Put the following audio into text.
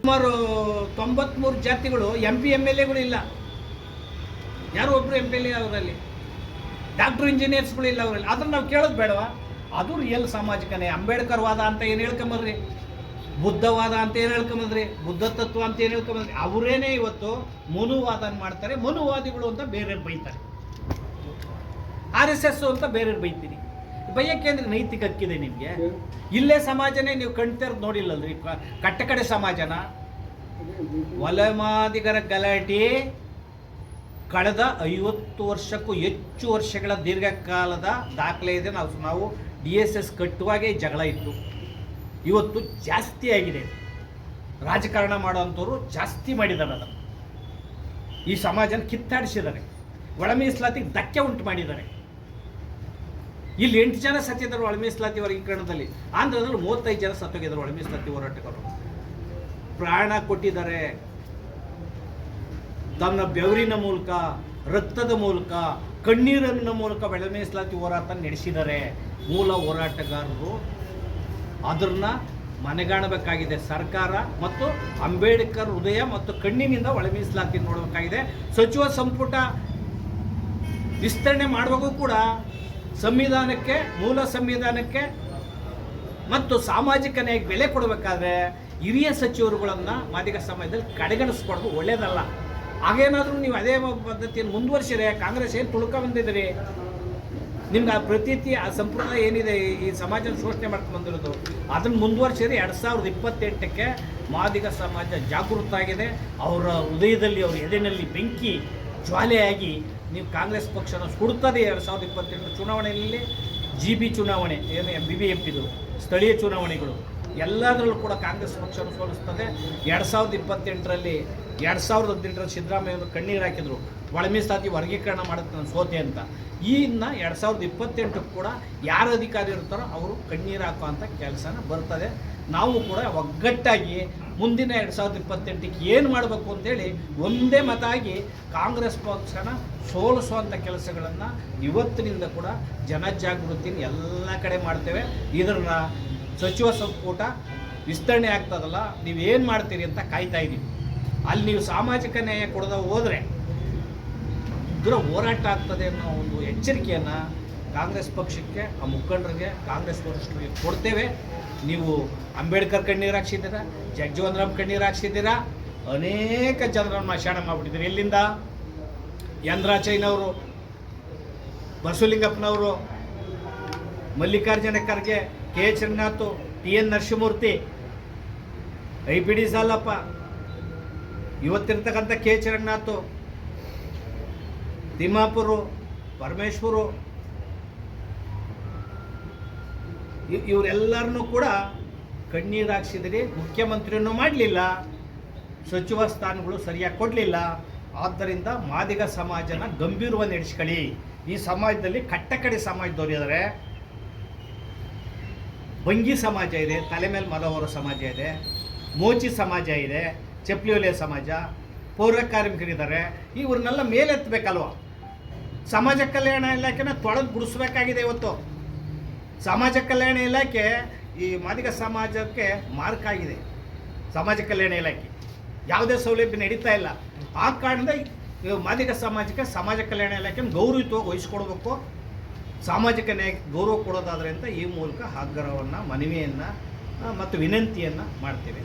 ಸುಮಾರು 93 ಜಾತಿಗಳು MP MLAಗಳು ಇಲ್ಲ. ಯಾರೋ ಒಬ್ಬರು MLA ಅವರಲ್ಲಿ, ಡಾಕ್ಟ್ರು ಇಂಜಿನಿಯರ್ಸ್ಗಳು ಇಲ್ಲ ಅವರಲ್ಲಿ. ಅದನ್ನು ನಾವು ಕೇಳೋದು ಬೇಡವಾ? ಅದು ರಿಯಲ್ ಸಾಮಾಜಿಕನೇ. ಅಂಬೇಡ್ಕರ್ ವಾದ ಅಂತ ಏನು ಹೇಳ್ಕೊಂಬರ್ರಿ, ಬುದ್ಧವಾದ ಅಂತ ಏನು ಹೇಳ್ಕೊಂಬಂದ್ರಿ, ಬುದ್ಧ ತತ್ವ ಅಂತ ಏನು ಹೇಳ್ಕೊಂಬಂದ್ರಿ. ಅವರೇನೇ ಇವತ್ತು ಮನುವಾದ ಮಾಡ್ತಾರೆ. ಮನುವಾದಿಗಳು ಅಂತ ಬೇರೆ ಬೈತಾರೆ, RSS ಅಂತ ಬೇರೆ ಬೈತೀರಿ. ಬೈಯಕ್ಕೆ ಅಂದ್ರೆ ನೈತಿಕ ಹಕ್ಕಿದೆ ನಿಮಗೆ? ಇಲ್ಲೇ ಸಮಾಜನೇ ನೀವು ಕಣ್ತೆರ್ದು ನೋಡಿಲ್ಲಲ್ರಿ. ಕಟ್ಟಕಡೆ ಸಮಾಜನ ಒಲಮಾದಿಗರ ಗಲಾಟೆ ಕಳೆದ 50 ವರ್ಷಕ್ಕೂ ಹೆಚ್ಚು ವರ್ಷಗಳ ದೀರ್ಘಕಾಲದ ದಾಖಲೆ ಇದೆ. ನಾವು DSS ಕಟ್ಟುವಾಗೆ ಜಗಳ ಇತ್ತು. ಇವತ್ತು ಜಾಸ್ತಿ ಆಗಿದೆ. ರಾಜಕಾರಣ ಮಾಡೋವಂಥವ್ರು ಜಾಸ್ತಿ ಮಾಡಿದ್ದಾರೆ. ಅದನ್ನು ಈ ಸಮಾಜನ ಕಿತ್ತಾಡಿಸಿದ್ದಾರೆ. ಒಳ ಮೀಸಲಾತಿಗೆ ಧಕ್ಕೆ ಉಂಟು ಮಾಡಿದ್ದಾರೆ. ಇಲ್ಲಿ 8 ಜನ ಸತ್ತಿದ್ದಾರೆ ಒಳ ಮೀಸಲಾತಿ ವರ್ಗೀಕರಣದಲ್ಲಿ. ಆಂಧ್ರದಲ್ಲಿ 35 ಜನ ಸತ್ತೋಗಿದ್ದಾರೆ ಒಳ ಮೀಸಲಾತಿ ಹೋರಾಟಗಾರರು. ಪ್ರಾಣ ಕೊಟ್ಟಿದ್ದಾರೆ. ತನ್ನ ಬೆವರಿನ ಮೂಲಕ, ರಕ್ತದ ಮೂಲಕ, ಕಣ್ಣೀರಿನ ಮೂಲಕ ಒಳ ಮೀಸಲಾತಿ ಹೋರಾಟ ನಡೆಸಿದ್ದಾರೆ ಮೂಲ ಹೋರಾಟಗಾರರು. ಅದನ್ನ ಮನೆಗಾಣಬೇಕಾಗಿದೆ ಸರ್ಕಾರ ಮತ್ತು ಅಂಬೇಡ್ಕರ್ ಹೃದಯ ಮತ್ತು ಕಣ್ಣಿನಿಂದ ಒಳ ಮೀಸಲಾತಿ ನೋಡಬೇಕಾಗಿದೆ. ಸಚಿವ ಸಂಪುಟ ವಿಸ್ತರಣೆ ಮಾಡುವಾಗೂ ಕೂಡ ಸಂವಿಧಾನಕ್ಕೆ, ಮೂಲ ಸಂವಿಧಾನಕ್ಕೆ ಮತ್ತು ಸಾಮಾಜಿಕ ನ್ಯಾಯಕ್ಕೆ ಬೆಲೆ ಕೊಡಬೇಕಾದ್ರೆ ಹಿರಿಯ ಸಚಿವರುಗಳನ್ನು ಮಾದಿಗ ಸಮಾಜದಲ್ಲಿ ಕಡೆಗಣಿಸ್ಕೊಡೋದು ಒಳ್ಳೆಯದಲ್ಲ. ಹಾಗೇನಾದರೂ ನೀವು ಅದೇ ಪದ್ಧತಿಯನ್ನು ಮುಂದುವರಿಸಿದ್ರೆ, ಕಾಂಗ್ರೆಸ್ ಏನು ತುಳುಕ ಬಂದಿದ್ದೀರಿ, ನಿಮ್ಗೆ ಆ ಪ್ರತೀತಿ, ಆ ಸಂಪ್ರದಾಯ ಏನಿದೆ ಈ ಸಮಾಜನ ಶೋಷಣೆ ಮಾಡ್ಕೊಂಡು ಬಂದಿರೋದು, ಅದನ್ನು ಮುಂದುವರಿಸಿದ್ರೆ 2028ಕ್ಕೆ ಮಾದಿಗ ಸಮಾಜ ಜಾಗೃತ ಆಗಿದೆ. ಅವರ ಹೃದಯದಲ್ಲಿ, ಅವರ ಎದೆನಲ್ಲಿ ಬೆಂಕಿ ಜ್ವಾಲೆಯಾಗಿ ನೀವು ಕಾಂಗ್ರೆಸ್ ಪಕ್ಷನ ಸುಡುತ್ತದೆ. 2028 ಚುನಾವಣೆಯಲ್ಲಿ GB ಚುನಾವಣೆ ಏನು BBMPದು ಸ್ಥಳೀಯ ಚುನಾವಣೆಗಳು ಎಲ್ಲದರಲ್ಲೂ ಕೂಡ ಕಾಂಗ್ರೆಸ್ ಪಕ್ಷವನ್ನು ಸೋಲಿಸ್ತದೆ. 2028ರಲ್ಲಿ 2018ರಲ್ಲಿ ಸಿದ್ದರಾಮಯ್ಯವರು ಕಣ್ಣೀರು ಹಾಕಿದ್ರು, ಒಳ ಮೀಸಲಾತಿ ವರ್ಗೀಕರಣ ಮಾಡುತ್ತೆ ನಾನು ಸೋತೆ ಅಂತ. ಇನ್ನು 2028ಕ್ಕೂ ಕೂಡ ಯಾರು ಅಧಿಕಾರಿ ಇರ್ತಾರೋ ಅವರು ಕಣ್ಣೀರು ಹಾಕುವಂಥ ಕೆಲಸನ ಬರ್ತದೆ. ನಾವು ಕೂಡ ಒಗ್ಗಟ್ಟಾಗಿ ಮುಂದಿನ 2028ಕ್ಕೆ ಏನು ಮಾಡಬೇಕು ಅಂತೇಳಿ ಒಂದೇ ಮತ ಆಗಿ ಕಾಂಗ್ರೆಸ್ ಪಕ್ಷನ ಸೋಲಿಸುವಂಥ ಕೆಲಸಗಳನ್ನು ಇವತ್ತಿನಿಂದ ಕೂಡ ಜನಜಾಗೃತಿನ ಎಲ್ಲ ಕಡೆ ಮಾಡ್ತೇವೆ. ಇದನ್ನು ಸಚಿವ ಸಂಪುಟ ವಿಸ್ತರಣೆ ಆಗ್ತದಲ್ಲ, ನೀವೇನು ಮಾಡ್ತೀರಿ ಅಂತ ಕಾಯ್ತಾ ಇದ್ದೀವಿ. ಅಲ್ಲಿ ನೀವು ಸಾಮಾಜಿಕ ನ್ಯಾಯ ಕೊಡದ ಹೋದರೆ ಉಗ್ರ ಹೋರಾಟ ಆಗ್ತದೆ ಅನ್ನೋ ಒಂದು ಎಚ್ಚರಿಕೆಯನ್ನು ಕಾಂಗ್ರೆಸ್ ಪಕ್ಷಕ್ಕೆ, ಆ ಮುಖಂಡರಿಗೆ, ಕಾಂಗ್ರೆಸ್ ವರಿಷ್ಠರಿಗೆ ಕೊಡ್ತೇವೆ. ನೀವು ಅಂಬೇಡ್ಕರ್ ಕಣ್ಣೀರು ಹಾಕ್ಸಿದ್ದೀರಾ, ಜಗಜೀವನ್ ರಾಮ್ ಕಣ್ಣೀರು ಹಾಕ್ಸಿದ್ದೀರಾ, ಅನೇಕ ಜನರನ್ನು ಮಾಶಾಣ ಮಾಡಿಬಿಟ್ಟಿದ್ದೀರಿ. ಎಲ್ಲಿಂದ? ಯಂದ್ರಾಚಯ್ಯನವರು, ಬಸವಲಿಂಗಪ್ಪನವರು, Mallikarjuna Kharge, KH Ranganath, TN Narasimhamurthy, IPD Salappa, ಇವತ್ತಿರ್ತಕ್ಕಂಥ KH Ranganath, ತಿಮ್ಮಾಪುರು, ಪರಮೇಶ್ವರು, ಇವರೆಲ್ಲರನ್ನೂ ಕೂಡ ಕಣ್ಣೀರು ಹಾಕ್ಸಿದ್ರಿ. ಮುಖ್ಯಮಂತ್ರಿಯನ್ನು ಮಾಡಲಿಲ್ಲ, ಸಚಿವ ಸ್ಥಾನಗಳು ಸರಿಯಾಗಿ ಕೊಡಲಿಲ್ಲ. ಆದ್ದರಿಂದ ಮಾದಿಗ ಸಮಾಜನ ಗಂಭೀರವಾಗಿ ನಡೆಸ್ಕೊಳ್ಳಿ. ಈ ಸಮಾಜದಲ್ಲಿ ಕಟ್ಟಕಡೆ ಸಮಾಜದವ್ರು ಇದ್ದಾರೆ. ಬಂಗಿ ಸಮಾಜ ಇದೆ, ತಲೆ ಮೇಲೆ ಮಲವರ ಸಮಾಜ ಇದೆ, ಮೋಚಿ ಸಮಾಜ ಇದೆ, ಚಪ್ಪಲಿ ಹೊಲಿಯ ಸಮಾಜ, ಪೌರ ಕಾರ್ಮಿಕರಿದ್ದಾರೆ. ಇವ್ರನ್ನೆಲ್ಲ ಮೇಲೆತ್ತಬೇಕಲ್ವ? ಸಮಾಜ ಕಲ್ಯಾಣ ಇಲಾಖೆನ ತೊಳೆದು ಬಿಡಿಸ್ಬೇಕಾಗಿದೆ. ಇವತ್ತು ಸಮಾಜ ಕಲ್ಯಾಣ ಇಲಾಖೆ ಈ ಮಾದಿಗ ಸಮಾಜಕ್ಕೆ ಮಾರ್ಕ್ ಆಗಿದೆ. ಸಮಾಜ ಕಲ್ಯಾಣ ಇಲಾಖೆ ಯಾವುದೇ ಸೌಲಭ್ಯ ನಡೀತಾ ಇಲ್ಲ. ಆ ಕಾರಣದಿಂದ ಮಾದಿಗ ಸಮಾಜಕ್ಕೆ ಸಮಾಜ ಕಲ್ಯಾಣ ಇಲಾಖೆಯನ್ನು ಗೌರವಯುತವಾಗಿ ವಹಿಸ್ಕೊಡ್ಬೇಕು. ಸಾಮಾಜಿಕ ನ್ಯಾಯಕ್ಕೆ ಗೌರವ ಕೊಡೋದಾದ್ರೆ ಅಂತ ಈ ಮೂಲಕ ಆಗ್ರಹವನ್ನು, ಮನವಿಯನ್ನು ಮತ್ತು ವಿನಂತಿಯನ್ನು ಮಾಡ್ತೇವೆ.